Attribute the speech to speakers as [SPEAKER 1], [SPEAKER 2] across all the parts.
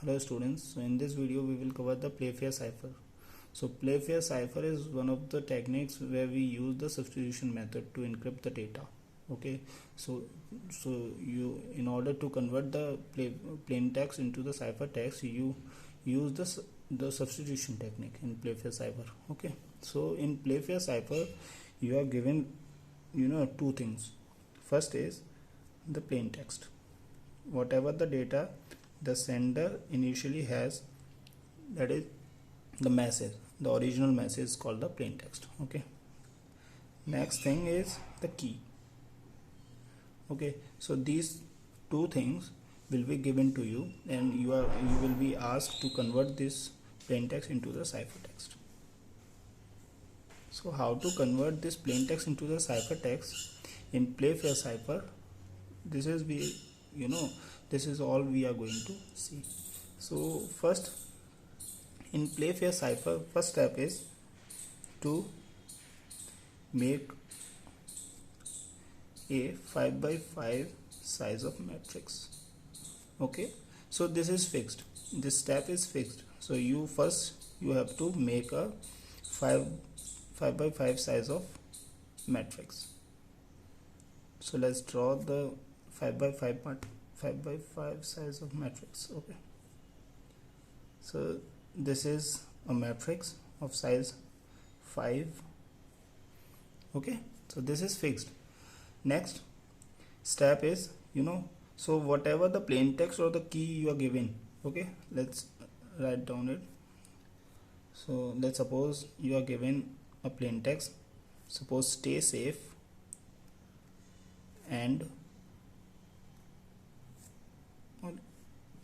[SPEAKER 1] Hello students, so in this video we will cover the Playfair cipher. So Playfair cipher is one of the techniques where we use the substitution method to encrypt the data. Okay, so you, in order to convert the plain text into the cipher text, you use the substitution technique in Playfair cipher. Okay, so in Playfair cipher you are given two things. First is the plain text, whatever the data the sender initially has, that is the message, the original message is called the plain text. Okay, next thing is the key. Okay, so these two things will be given to you and you will be asked to convert this plain text into the cipher text. So how to convert this plain text into the cipher text in Playfair cipher? This is all we are going to see. So first, in Playfair cipher, first step is to make a 5 by 5 size of matrix. Okay, so this is fixed, this step is fixed. So you have to make a 5 by 5 size of matrix. So let's draw the 5 by 5 size of matrix. Okay, so this is a matrix of size 5. Okay, so this is fixed. Next step is, so whatever the plain text or the key you are given, okay, let's write down it. So let's suppose you are given a plain text, suppose stay safe and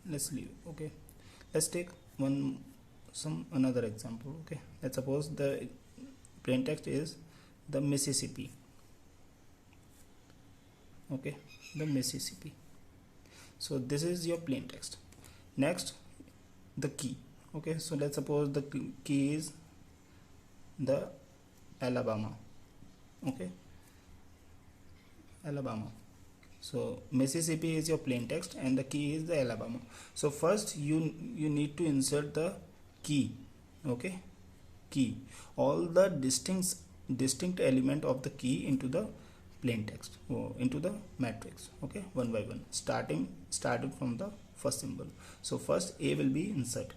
[SPEAKER 1] let's leave. Okay, let's take another example. Okay, let's suppose the plain text is the Mississippi. Okay, the Mississippi. So this is your plain text. Next, the key. Okay, so let's suppose the key is the Alabama. Okay, Alabama. So Mississippi is your plain text and the key is the Alabama. So first you need to insert the key. Okay, key, all the distinct element of the key into the plain text, into the matrix. Okay, one by one, starting from the first symbol. So first A will be inserted.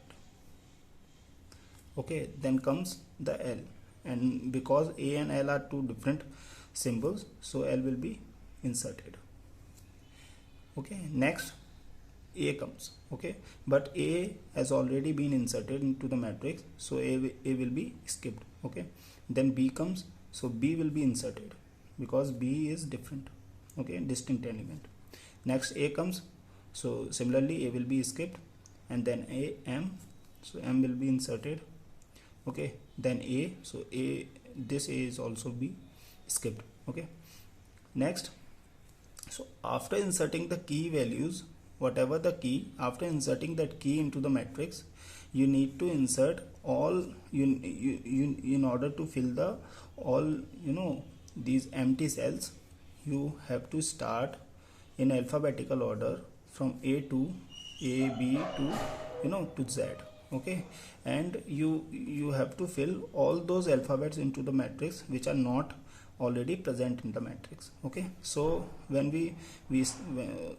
[SPEAKER 1] Okay, then comes the L, and because A and L are two different symbols, so L will be inserted. Okay, next A comes. Okay, but A has already been inserted into the matrix, so A will be skipped. Okay, then B comes, so B will be inserted because B is different. Okay, distinct element. Next A comes, so similarly A will be skipped, and then M, so M will be inserted. Okay, then A, so this A is also be skipped. Okay, next, so after inserting the key values, whatever the key, after inserting that key into the matrix, you need to insert all in order to fill the all these empty cells. You have to start in alphabetical order from A to A, B to Z. Okay, and you have to fill all those alphabets into the matrix which are not already present in the matrix. Okay, so when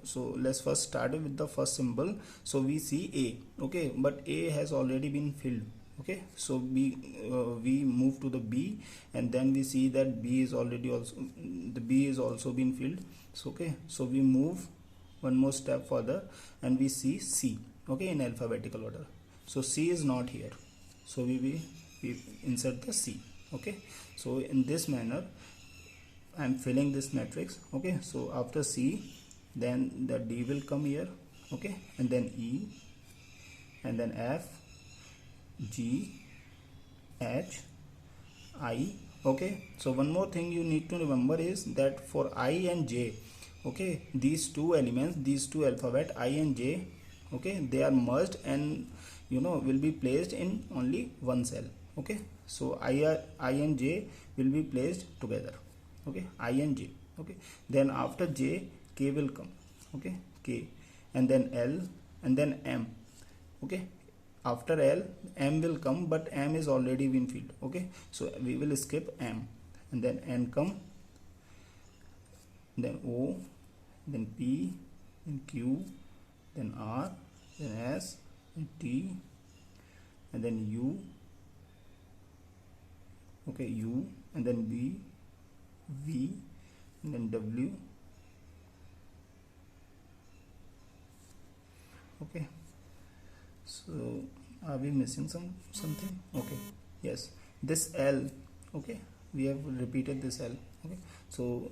[SPEAKER 1] so let's first start with the first symbol. So we see A. Okay, but A has already been filled. Okay, so we move to the B, and then we see that B is also been filled. So okay, so we move one more step further and we see C. Okay, in alphabetical order. So C is not here, so we insert the C. Okay, so in this manner I am filling this matrix. Okay, so after C, then the D will come here. Okay, and then E, and then F, G, H, I. Okay, so one more thing you need to remember is that for I and J, okay, these two elements, these two alphabet I and J, okay, they are merged and will be placed in only one cell. Okay, so I and J will be placed together. Okay, I and J. Okay, then after J, K will come. Okay, K, and then L, and then M. Okay, after L M will come, but M is already been filled. Okay, so we will skip M, and then N come, then O, then P, then Q, then R, then S, then T, and then U. Okay, U, and then B, V, and then W. Okay, so are we missing something? Okay, yes, this L. Okay, we have repeated this L. Okay, so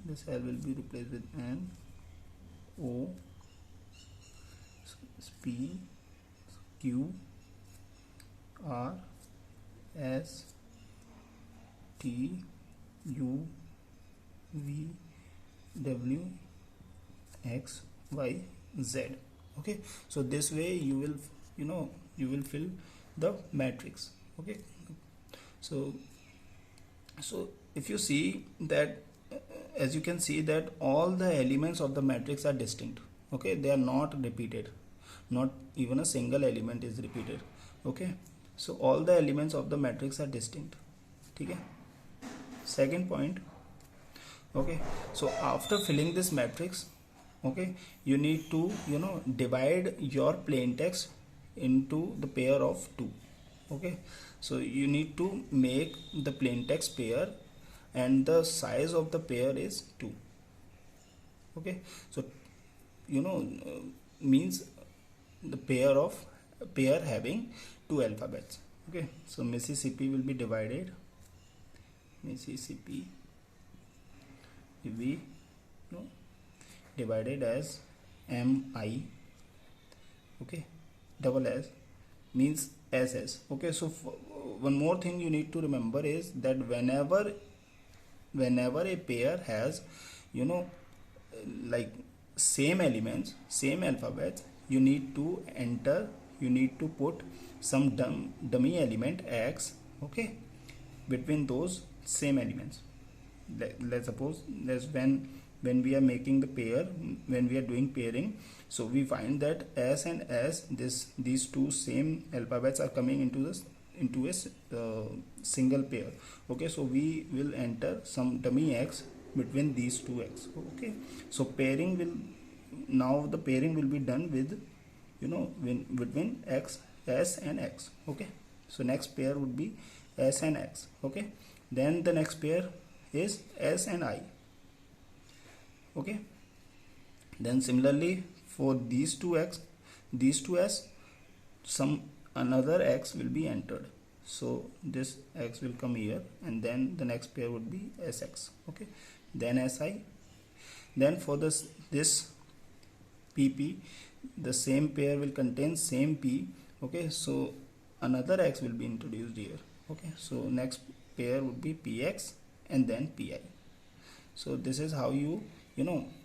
[SPEAKER 1] this L will be replaced with N, O, P, Q, R, S, T, U, V, W, X, Y, Z. Okay, so this way you will, you will fill the matrix. Okay, so if you see that, as you can see that all the elements of the matrix are distinct. Okay, they are not repeated, not even a single element is repeated. Okay, so all the elements of the matrix are distinct. Okay, second point. Okay, so after filling this matrix, okay, you need to divide your plain text into the pair of 2. Okay, so you need to make the plain text pair, and the size of the pair is 2. Okay, so means the pair having 2 alphabets. Okay, so Mississippi will be divided, Mississippi will be divided as MI. Okay, double S means SS. Okay, so one more thing you need to remember is that whenever a pair has like same elements, same alphabets, you need to put some dummy element X, okay, between those same elements. Let's suppose that's when we are making the pair, when we are doing pairing, so we find that S and S, these two same alphabets are coming into a single pair. Okay, so we will enter some dummy X between these two X. Okay, so pairing will be done with between X, S and X. Okay, so next pair would be S and X. Okay, then the next pair is S and I. Okay, then similarly for these two X, these two S, some another X will be entered, so this X will come here, and then the next pair would be SX. Okay, then SI, then for this PP, the same pair will contain same P. Okay, so another X will be introduced here. Okay, so next pair would be PX and then PI. So this is how you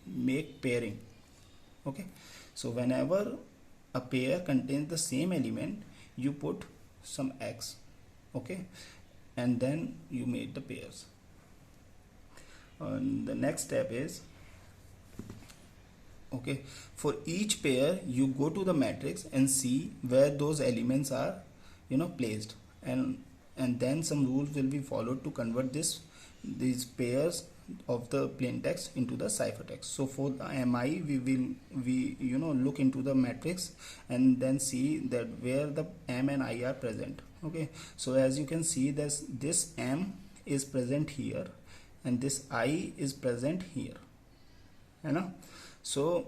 [SPEAKER 1] make pairing. Okay, so whenever a pair contains the same element, you put some X. Okay, and then you make the pairs. And the next step is, okay, for each pair you go to the matrix and see where those elements are placed, and then some rules will be followed to convert these pairs of the plain text into the ciphertext. So for the MI, we look into the matrix and then see that where the M and I are present. Okay, so as you can see, this M is present here and this I is present here, so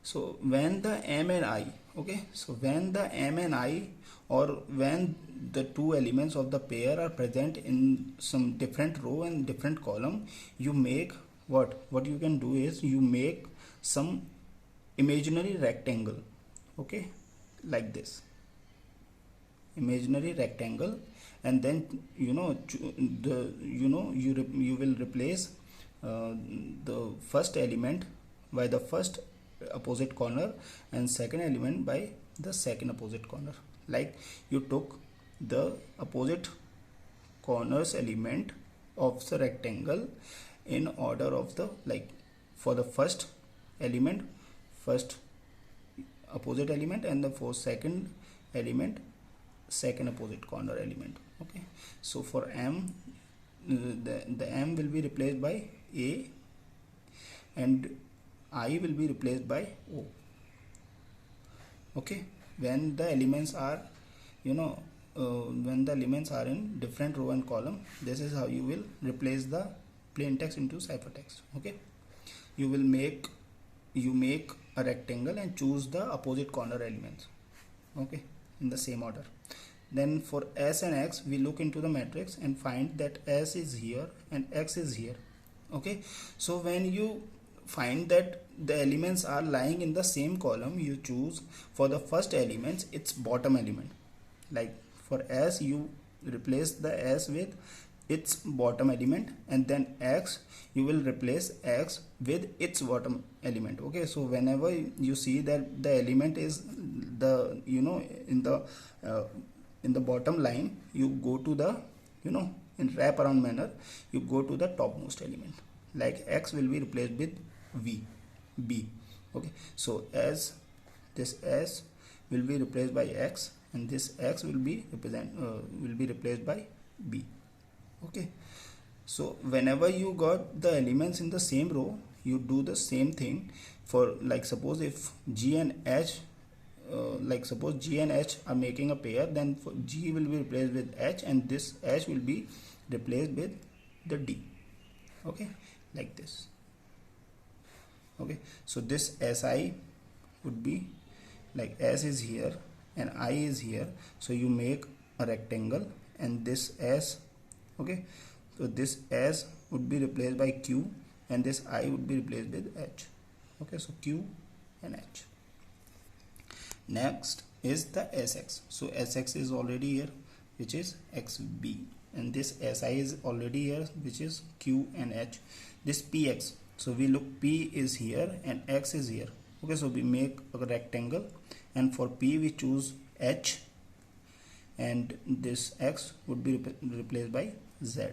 [SPEAKER 1] so when the M and I, okay, so when the M and I, or when the two elements of the pair are present in some different row and different column, you make what you can do is you make some imaginary rectangle. Okay, like this imaginary rectangle, and then you will replace the first element by the first opposite corner and second element by the second opposite corner. Like you took the opposite corners element of the rectangle in order of the, like, for the first element, first opposite element, and the for second element second opposite corner element. Okay, so for m, the m will be replaced by a and I will be replaced by o. Okay, when the elements are, when the elements are in different row and column, this is how you will replace the plain text into ciphertext. Okay, you make a rectangle and choose the opposite corner elements, okay, in the same order. Then for s and x, we look into the matrix and find that s is here and x is here. Okay, so when you find that the elements are lying in the same column, you choose for the first elements its bottom element. Like for s, you replace the s with its bottom element, and then x, you will replace x with its bottom element. Okay, so whenever you see that the element is the in the bottom line, you go to the in wraparound manner, you go to the topmost element. Like x will be replaced with b. Okay, so as this s will be replaced by x, and this x will be replaced by b. Okay, so whenever you got the elements in the same row, you do the same thing for, like, suppose if g and h, suppose g and h are making a pair, then for g will be replaced with h, and this h will be replaced with the d. Okay, like this. Okay, so this si would be like s is here and I is here, so you make a rectangle, and this s, okay, so this s would be replaced by q, and this I would be replaced with h. Okay, so q and h. Next is the sx. So sx is already here, which is xb, and this si is already here, which is q and h. This px, so we look, p is here and x is here. Okay, so we make a rectangle, and for p we choose h, and this x would be replaced by z.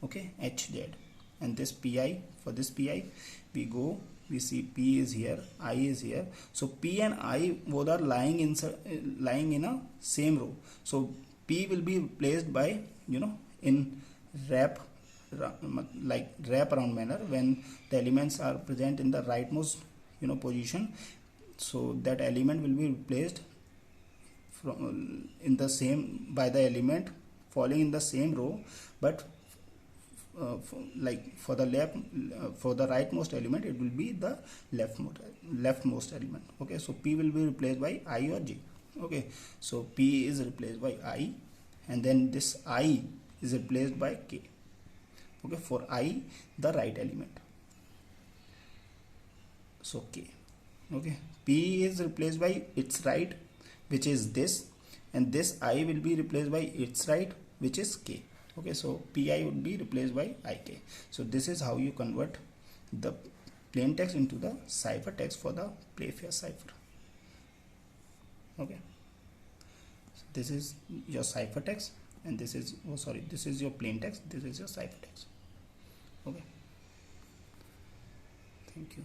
[SPEAKER 1] Okay, hz. And this pi, for this pi we see p is here, I is here, so p and I both are lying in a same row, so p will be replaced by in wrap around manner when the elements are present in the rightmost position. So that element will be replaced from in the same by the element falling in the same row, but for the rightmost element, it will be the leftmost element. Okay, so p will be replaced by I or j. Okay, so p is replaced by I, and then this I is replaced by k. Okay, for I, the right element, so k. Okay, p is replaced by its right, which is this, and this I will be replaced by its right, which is k. Okay, so pi would be replaced by ik. So this is how you convert the plain text into the ciphertext for the Playfair cipher. Okay, so this is your ciphertext, and this is this is your plain text, this is your ciphertext. Okay, thank you.